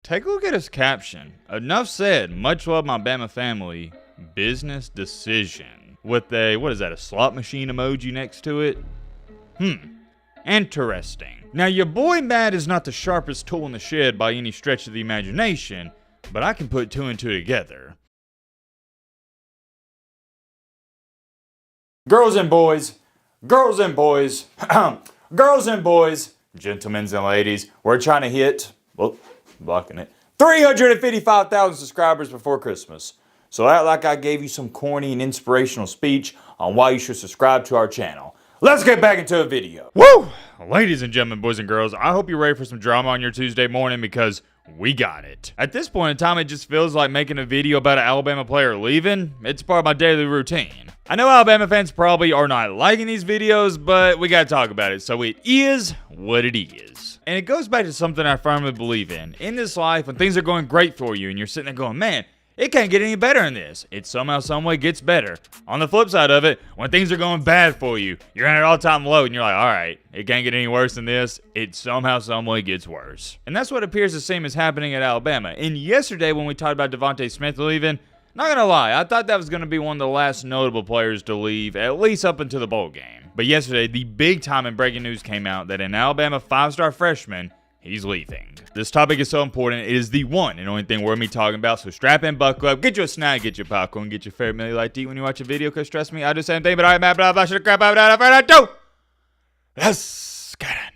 Take a look at his caption. Enough said. Much love, my Bama family. Business decision. With a, what is that, a slot machine emoji next to it? Interesting. Now, your boy Matt is not the sharpest tool in the shed by any stretch of the imagination, but I can put two and two together. Girls and boys, girls and boys, girls and boys, gentlemen and ladies, we're trying to hit, well, blocking it, 355,000 subscribers before Christmas. So act like I gave you some corny and inspirational speech on why you should subscribe to our channel. Let's get back into a video. Woo! Ladies and gentlemen, boys and girls, I hope you're ready for some drama on your Tuesday morning because we got it. At this point in time, it just feels like making a video about an Alabama player leaving. It's part of my daily routine. I know Alabama fans probably are not liking these videos, but we gotta talk about it, so it is what it is. And it goes back to something I firmly believe in. In this life, when things are going great for you and you're sitting there going, man, it can't get any better than this. It somehow, someway gets better. On the flip side of it, when things are going bad for you, you're at an all-time low and you're like, all right, it can't get any worse than this. It somehow, someway gets worse. And that's what appears to seem is happening at Alabama. And yesterday when we talked about Devontae Smith leaving, not gonna lie, I thought that was gonna be one of the last notable players to leave, at least up until the bowl game. But yesterday, the big time and breaking news came out that an Alabama 5-star freshman, he's leaving. This topic is so important, it is the one and only thing we're going to be talking about, so strap in, buckle up, get you a snack, get your popcorn, get your favorite meal you like to eat when you watch a video, because trust me, I do the same thing, but I'm mad, but I should crap out of it, I do! Let's get into it.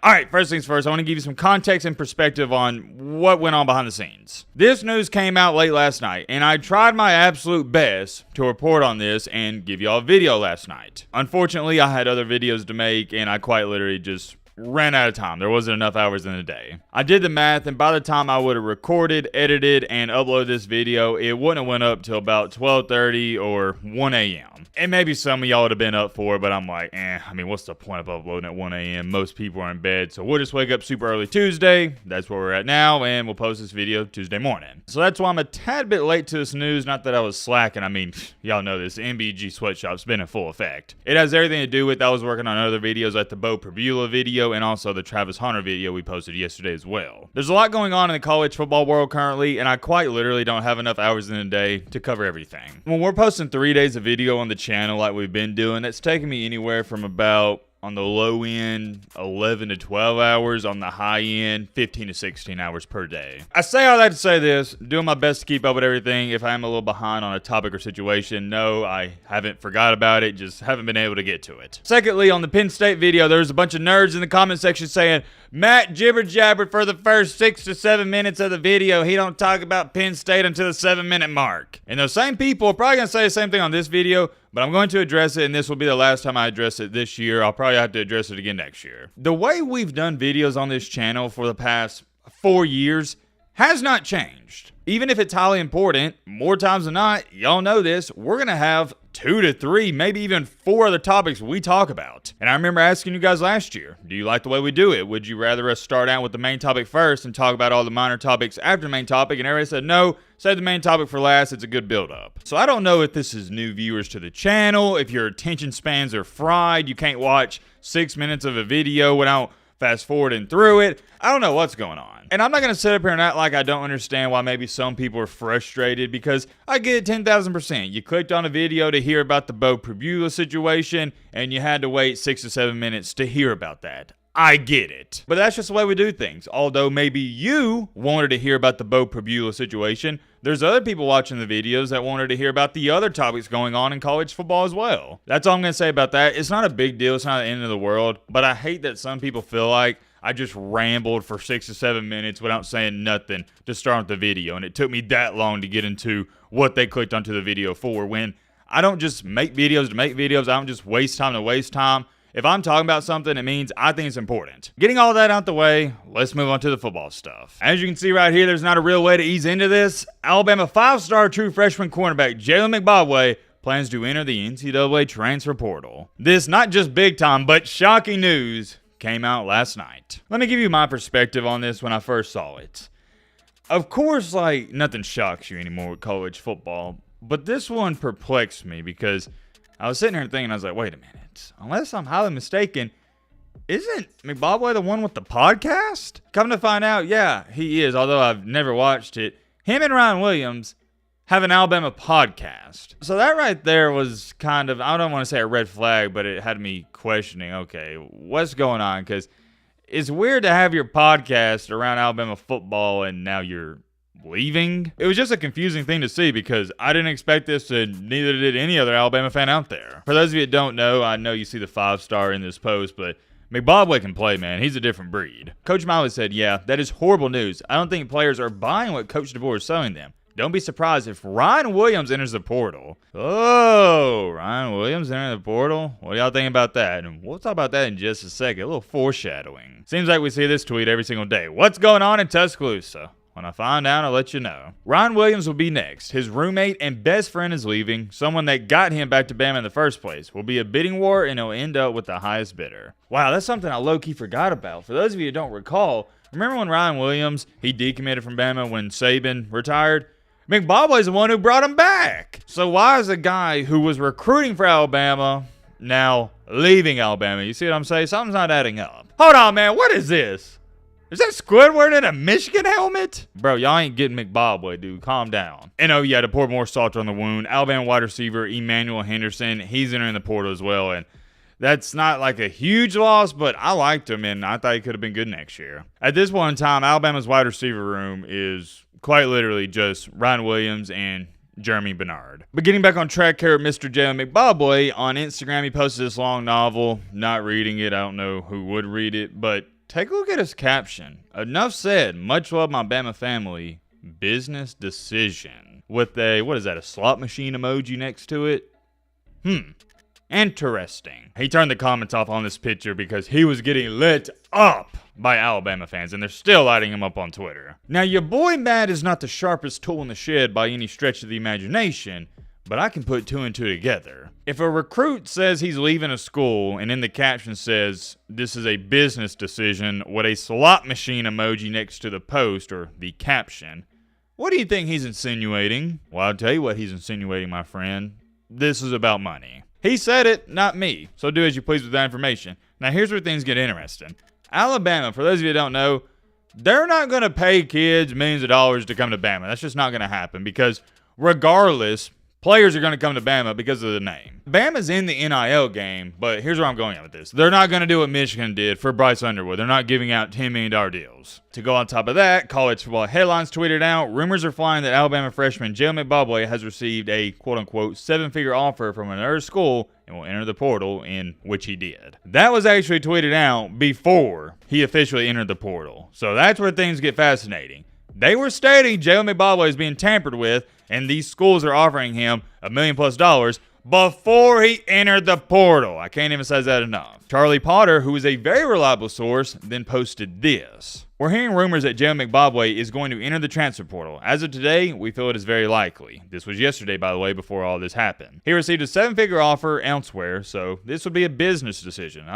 Alright, first things first, I want to give you some context and perspective on what went on behind the scenes. This news came out late last night, and I tried my absolute best to report on this and give y'all a video last night. Unfortunately, I had other videos to make, and I quite literally just ran out of time. There wasn't enough hours in the day. I did the math, and by the time I would have recorded, edited, and uploaded this video, it wouldn't have went up till about 12:30 or 1 a.m. And maybe some of y'all would have been up for it, but I'm like, I mean, what's the point of uploading at 1 a.m.? Most people are in bed, so we'll just wake up super early Tuesday. That's where we're at now, and we'll post this video Tuesday morning. So that's why I'm a tad bit late to this news. Not that I was slacking. I mean, y'all know this MBG sweatshop's been in full effect. It has everything to do with I was working on other videos like the Bo Perbula video and also the Travis Hunter video we posted yesterday as well. There's a lot going on in the college football world currently, and I quite literally don't have enough hours in a day to cover everything. When we're posting 3 days of video on the channel like we've been doing, that's taking me anywhere from about, on the low end, 11 to 12 hours. On the high end, 15 to 16 hours per day. I say all that to say this, doing my best to keep up with everything. If I am a little behind on a topic or situation, no, I haven't forgot about it, just haven't been able to get to it. Secondly, on the Penn State video, there's a bunch of nerds in the comment section saying, Matt jibber-jabbered for the first 6 to 7 minutes of the video. He don't talk about Penn State until the 7-minute mark. And those same people are probably going to say the same thing on this video, but I'm going to address it, and this will be the last time I address it this year. I'll probably have to address it again next year. The way we've done videos on this channel for the past 4 years has not changed. Even if it's highly important, more times than not, y'all know this, we're going to have 2 to 3, maybe even 4 other topics we talk about. And I remember asking you guys last year, do you like the way we do it? Would you rather us start out with the main topic first and talk about all the minor topics after the main topic? And everybody said, no, save the main topic for last. It's a good build up. So I don't know if this is new viewers to the channel, if your attention spans are fried, you can't watch 6 minutes of a video without fast forwarding through it. I don't know what's going on. And I'm not going to sit up here and act like I don't understand why maybe some people are frustrated, because I get it 10,000%. You clicked on a video to hear about the Bo Perbula situation, and you had to wait 6 to 7 minutes to hear about that. I get it. But that's just the way we do things. Although maybe you wanted to hear about the Bo Perbula situation, there's other people watching the videos that wanted to hear about the other topics going on in college football as well. That's all I'm going to say about that. It's not a big deal. It's not the end of the world. But I hate that some people feel like I just rambled for 6 to 7 minutes without saying nothing to start the video. And it took me that long to get into what they clicked onto the video for, when I don't just make videos to make videos. I don't just waste time to waste time. If I'm talking about something, it means I think it's important. Getting all that out the way, let's move on to the football stuff. As you can see right here, there's not a real way to ease into this. Alabama 5-star true freshman cornerback Jaylen Mbakwe plans to enter the NCAA transfer portal. This not just big time, but shocking news came out last night. Let me give you my perspective on this when I first saw it. Of course, like, nothing shocks you anymore with college football, but this one perplexed me because I was sitting here thinking, I was like, wait a minute. Unless I'm highly mistaken, Isn't Mbakwe the one with the podcast? Come to find out, yeah, he is, although I've never watched it. Him and Ryan Williams have an Alabama podcast. So that right there was kind of, I don't want to say a red flag, but it had me questioning, okay, what's going on? Because it's weird to have your podcast around Alabama football and now you're leaving. It was just a confusing thing to see because I didn't expect this, and neither did any other Alabama fan out there. For those of you that don't know, I know you see the 5-star in this post, but Mbakwe can play, man. He's a different breed. Coach Miley said, yeah, that is horrible news. I don't think players are buying what Coach DeVore is selling them. Don't be surprised if Ryan Williams enters the portal. Oh, Ryan Williams entering the portal? What do y'all think about that? And we'll talk about that in just a second. A little foreshadowing. Seems like we see this tweet every single day. What's going on in Tuscaloosa? When I find out, I'll let you know. Ryan Williams will be next. His roommate and best friend is leaving. Someone that got him back to Bama in the first place. Will be a bidding war, and he'll end up with the highest bidder. Wow, that's something I low-key forgot about. For those of you who don't recall, remember when Ryan Williams, he decommitted from Bama when Saban retired? Mbakwe's the one who brought him back. So why is a guy who was recruiting for Alabama now leaving Alabama? You see what I'm saying? Something's not adding up. Hold on, man. What is this? Is that Squidward in a Michigan helmet? Bro, y'all ain't getting Mbakwe, dude. Calm down. And oh, yeah, to pour more salt on the wound, Alabama wide receiver Emmanuel Henderson, he's entering the portal as well. And that's not like a huge loss, but I liked him, and I thought he could have been good next year. At this point in time, Alabama's wide receiver room is quite literally just Ryan Williams and Jeremy Bernard. But getting back on track here, Mr. Jaylen Mbakwe on Instagram, he posted this long novel. Not reading it. I don't know who would read it, but take a look at his caption. Enough said. Much love, my Bama family. Business decision. With a, what is that, a slot machine emoji next to it? Interesting. He turned the comments off on this picture because he was getting lit up by Alabama fans, and they're still lighting him up on Twitter. Now, your boy Matt is not the sharpest tool in the shed by any stretch of the imagination, but I can put 2 and 2 together. If a recruit says he's leaving a school and in the caption says, this is a business decision with a slot machine emoji next to the post or the caption, what do you think he's insinuating? Well, I'll tell you what he's insinuating, my friend. This is about money. He said it, not me. So do as you please with that information. Now, here's where things get interesting. Alabama, for those of you that don't know, they're not going to pay kids millions of dollars to come to Bama. That's just not going to happen because regardless, players are going to come to Bama because of the name. Bama's in the NIL game, but here's where I'm going at with this. They're not going to do what Michigan did for Bryce Underwood. They're not giving out $10 million deals. To go on top of that, college football headlines tweeted out, rumors are flying that Alabama freshman Jaylen Mbakwe has received a quote-unquote 7-figure offer from another school and will enter the portal, in which he did. That was actually tweeted out before he officially entered the portal. So that's where things get fascinating. They were stating Jaylen Mbakwe is being tampered with, and these schools are offering him $1 million+ before he entered the portal. I can't emphasize that enough. Charlie Potter, who is a very reliable source, then posted this. We're hearing rumors that Jaylen Mbakwe is going to enter the transfer portal. As of today, we feel it is very likely. This was yesterday, by the way, before all this happened. He received a 7-figure offer elsewhere, so this would be a business decision.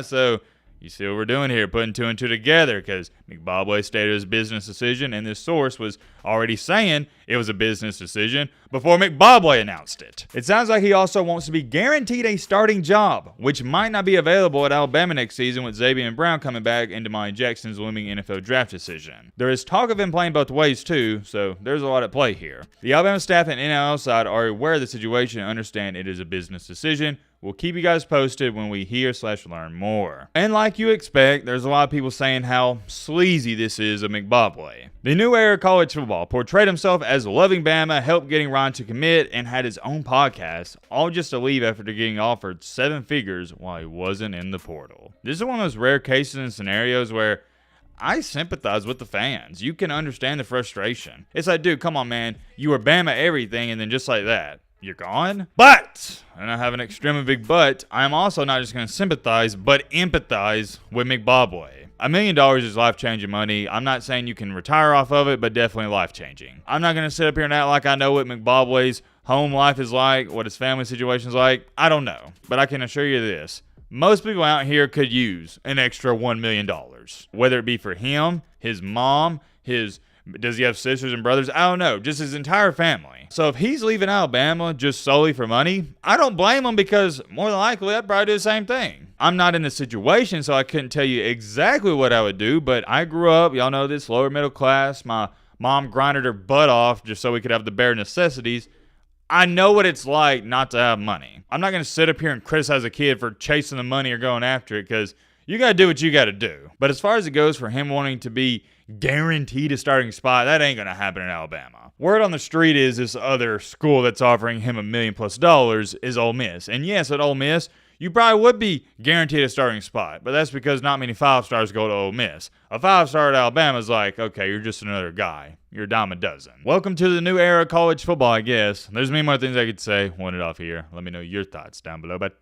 So you see what we're doing here, putting 2 and 2 together, because Mbakwe stated his business decision, and this source was already saying it was a business decision before Mbakwe announced it. It sounds like he also wants to be guaranteed a starting job, which might not be available at Alabama next season with Xavier Brown coming back and Demani Jackson's looming NFL draft decision. There is talk of him playing both ways too, so there's a lot at play here. The Alabama staff and NIL side are aware of the situation and understand it is a business decision. We'll keep you guys posted when we hear/learn more. And like you expect, there's a lot of people saying how sleazy this is of Mbakwe. The new era of college football portrayed himself as loving Bama, helped getting Ryan to commit, and had his own podcast, all just to leave after getting offered 7 figures while he wasn't in the portal. This is one of those rare cases and scenarios where I sympathize with the fans. You can understand the frustration. It's like, dude, come on, man. You were Bama everything, and then just like that, you're gone? But, and I have an extremely big but, I am also not just going to sympathize, but empathize with Mbakwe. $1 million is life-changing money. I'm not saying you can retire off of it, but definitely life-changing. I'm not going to sit up here and act like I know what Mbakwe's home life is like, what his family situation is like. I don't know, but I can assure you this. Most people out here could use an extra $1 million, whether it be for him, his mom, his Does he have sisters and brothers? I don't know. Just his entire family. So if he's leaving Alabama just solely for money, I don't blame him, because more than likely I'd probably do the same thing. I'm not in the situation, so I couldn't tell you exactly what I would do, but I grew up, y'all know this, lower middle class. My mom grinded her butt off just so we could have the bare necessities. I know what it's like not to have money. I'm not going to sit up here and criticize a kid for chasing the money or going after it, because you got to do what you got to do. But as far as it goes for him wanting to be guaranteed a starting spot, that ain't going to happen in Alabama. Word on the street is this other school that's offering him $1 million+ is Ole Miss. And yes, at Ole Miss, you probably would be guaranteed a starting spot, but that's because not many 5-stars go to Ole Miss. A 5-star at Alabama is like, okay, you're just another guy. You're a dime a dozen. Welcome to the new era of college football, I guess. There's many more things I could say. Want it off here. Let me know your thoughts down below. But